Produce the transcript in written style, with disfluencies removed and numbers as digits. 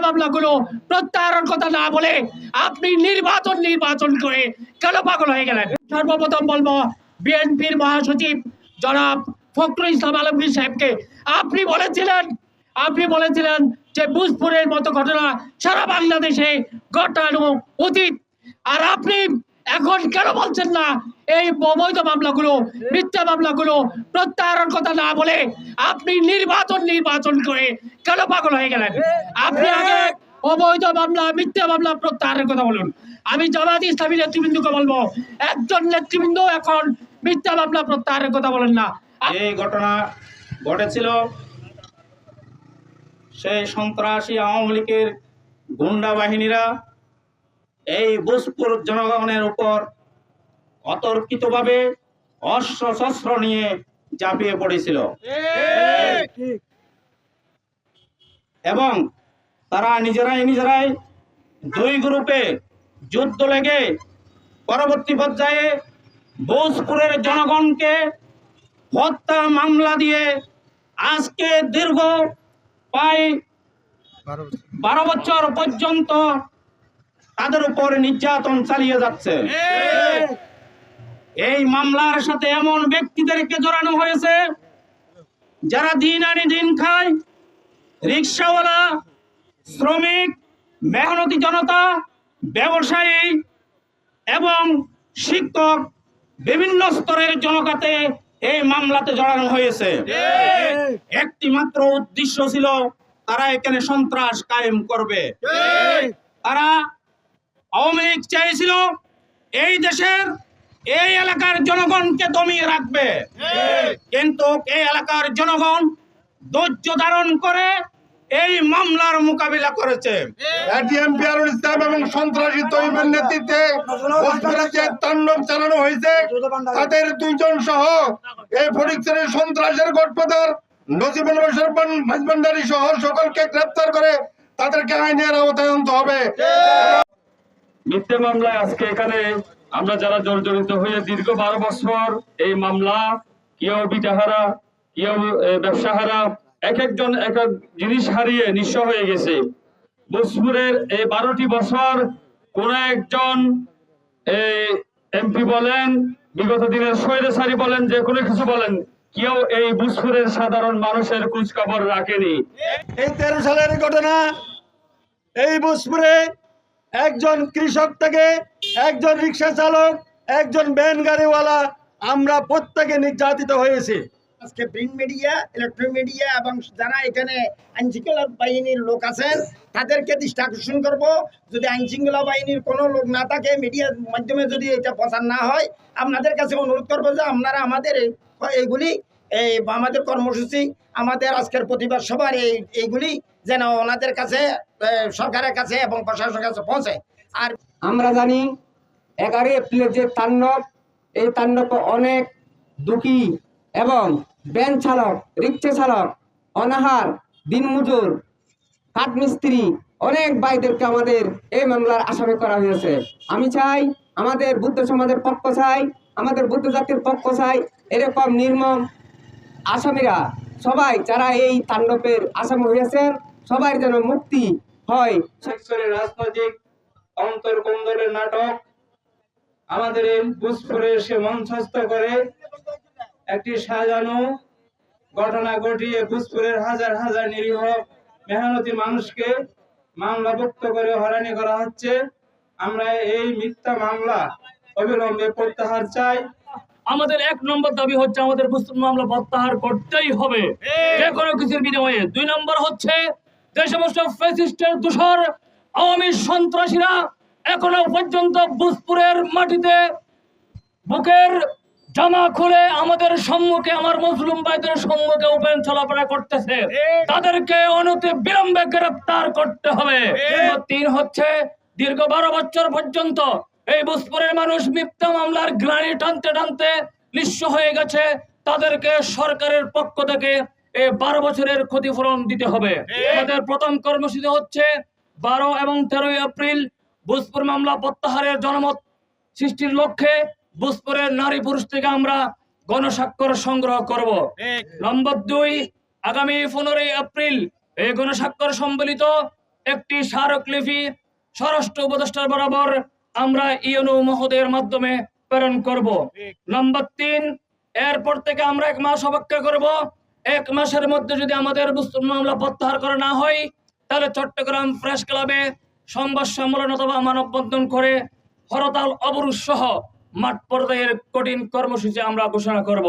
মামলাগুলো প্রত্যাহারের কথা না বলে আপনি নির্বাচন করে কেন পাগল হয়ে গেলেন? সর্বপ্রথম বলবো বিএনপির মহাসচিব জনাব ফখরুল ইসলাম আলমগীর সাহেবকে, আপনি বলেছিলেন যে ভোজপুরের মতো ঘটনা সারা বাংলাদেশে ঘটানো উচিত, আর আপনি এখন কেন বলছেন না এই অবৈধ মামলাগুলো, মিথ্যা মামলাগুলো প্রত্যাহারের কথা না বলে আপনি নির্বাচন করে কেন পাগল হয়ে গেলেন? আপনি আগে অবৈধ মামলা, মিথ্যা মামলা প্রত্যাহারের কথা বলুন। আমি জামায়াত ইসলামী নেতৃবৃন্দকে বলবো, একজন নেতৃবৃন্দ এখন মিথ্যা মামলা প্রত্যাহারের কথা বলেন না। এই ঘটনা ঘটেছিল সেই সন্ত্রাসী আওয়ামী লীগের গুন্ডা বাহিনীরা এই ভোজপুর জনগণের উপর অতর্কিতভাবে অস্ত্র শস্ত্র নিয়ে ঝাঁপিয়ে পড়েছিল এবং তারা নিজেরাই দুই গ্রুপে যুদ্ধ লেগে পরবর্তী পর্যায়ে ভোজপুরের জনগণকে হত্যা মামলা দিয়ে আজকে দীর্ঘ প্রায় 12 বছর পর্যন্ত তাদের উপর নির্যাতন চালিয়ে যাচ্ছে। এই মামলার সাথে এমন ব্যক্তিদেরকে জড়ানো হয়েছে যারা দিন আনি দিন খায়, রিক্সাওয়ালা, শ্রমিক, মেহনতি জনতা, ব্যবসায়ী এবং শিক্ষক, বিভিন্ন স্তরের জনতাকে এই মামলাতে জড়ানো হয়েছে। একটি মাত্র উদ্দেশ্য ছিল তারা এখানে সন্ত্রাস কায়েম করবে। তারা আওয়ামী লীগ চাইছিল এই দেশের এই এলাকার জনগণকে দমিয়ে রাখবে, কিন্তু এই এলাকার জনগণ ধৈর্য ধারণ করে এই মামলার মোকাবিলা করেছে। এটিএমপি আরুল ইসলাম এবং সন্ত্রাসী তৈবের নেতৃত্বে ভোজপুরে যে তাণ্ডব চালানো হয়েছে, তাদের দুইজন সহ এই ফটিকছড়ির সন্ত্রাসের গডফাদার নজিবুল ভাজভান্ডারী সহ সকলকে গ্রেপ্তার করে তাদেরকে আইনের আওতায় আনতে হবে। মিথ্যে মামলায় আজকে এখানে আমরা যারা জর্জরিত হয়ে দীর্ঘ 12 বছর এই মামলা, কেউ বিটাহারা, কেউ ব্যবসাহারা, একজন এক এক জিনিস হারিয়ে নিঃস্ব হয়ে গেছে। ভোজপুরের এই 12টি বছর কোন একজন এমপি বলেন, বিগত দিনের স্বৈরাচারী বলেন, যে কোনো কিছু বলেন, কেউ এই ভোজপুরের সাধারণ মানুষের খোঁজ খবর রাখেনি। এই 13 সালের ঘটনা, এই ভোজপুরে একজন কৃষক থেকে একজন রিক্সা চালক, একজন ভ্যান গাড়িওয়ালা, আমরা প্রত্যেকে নির্যাতিত হয়েছি। আজকে প্রিন্ট মিডিয়া, ইলেকট্রনিক মিডিয়া এবং যারা এখানে আইনশৃঙ্খলা বাহিনীর লোক আছেন তাদেরকে দৃষ্টি আকর্ষণ করব, যদি আইনশৃঙ্খলা বাহিনীর কোনো লোক না থাকে, মিডিয়ার মাধ্যমে যদি এটা প্রচার না হয়, আপনাদের কাছে অনুরোধ করবো যে আপনারা আমাদের এইগুলি আমাদের কর্মসূচি, আমাদের আজকের প্রতিবাদ সভার এইগুলি যেন ওনাদের কাছে, সরকারের কাছে এবং প্রশাসনের কাছে পৌঁছে। আর আমরা জানি 11 এপ্রিলের যে তাণ্ডব, এই তাণ্ডব অনেক দুঃখী এবং ভ্যান চালক, রিক্সা চালক, অনাহার, দিনমজুর, কাঠমিস্ত্রি, অনেক ভাইদেরকে আমাদের এই মামলার আসামি করা হয়েছে। আমি চাই আমাদের বুদ্ধ সমাজের পক্ষ চাই, আমাদের বুদ্ধ জাতির পক্ষ চাই, এরকম নির্মম আসামিরা সবাই যারা এই তাণ্ডবের আসামি হয়েছেন সবাই যেন মুক্তি হয়। রাজনৈতিক অন্তর্কন্দরের নাটক আমাদের এই ভোজপুরে সে মঞ্চস্থ করে একটি সাজানো ঘটনা ঘটিয়ে ভোজপুরের হাজার হাজার নিরীহ মেহনতি মানুষকে মামলাভুক্ত করে হয়রানি করা হচ্ছে। আমরা এই মিথ্যা মামলা অবিলম্বে প্রত্যাহার চাই। আমাদের 1 নম্বর দাবি হচ্ছে আমাদের ভোজপুর মামলা প্রত্যাহার করতেই হবে যে কোনো কিছুর বিনিময়ে। 2 নম্বর হচ্ছে যে সমস্ত ফ্যাসিস্টের দোসর আওয়ামী সন্ত্রাসীরা এখনো পর্যন্ত ভোজপুরের মাটিতে বুকের জামা খুলে আমাদের সম্মুখে, আমার মুসলিম ভাইদের সম্মুখে ওপেন চলাফেরা করতেছে, তাদেরকে অনতি বিলম্বে গ্রেফতার করতে হবে। 3 হচ্ছে দীর্ঘ 12 বছর পর্যন্ত এই ভোজপুরের মানুষ মিথ্যা মামলার গ্লানি টানতে টানতে নিঃস্ব হয়ে গেছে, তাদেরকে সরকারের পক্ষ থেকে এই 12 বছরের ক্ষতিপূরণ দিতে হবে। আমাদের প্রথম কর্মসূচি হচ্ছে 12 এবং 13 এপ্রিল ভোজপুর মামলা প্রত্যাহারের জনমত সৃষ্টির লক্ষ্যে ভোজপুরের নারী পুরুষ থেকে আমরা গণস্বাক্ষর সংগ্রহ করব। নম্বর 2, আগামী 15 এপ্রিল এই গণস্বাক্ষর সম্বলিত একটি স্মারকলিপি স্বরাষ্ট্র উপদেষ্টার বরাবর আমরা ইউনু মহোদয়ের মাধ্যমে প্রেরণ করব। নাম্বার 3, এরপর থেকে আমরা 1 মাস অপেক্ষা করব। 1 মাসের মধ্যে যদি আমাদের মামলা প্রত্যাহার করা না হয়, তাহলে চট্টগ্রাম প্রেস ক্লাবে সংবাদ সম্মেলন অথবা মানববন্ধন করে হরতাল অবরোধ সহ মাঠ পর্যায়ের কঠিন কর্মসূচি আমরা ঘোষণা করব।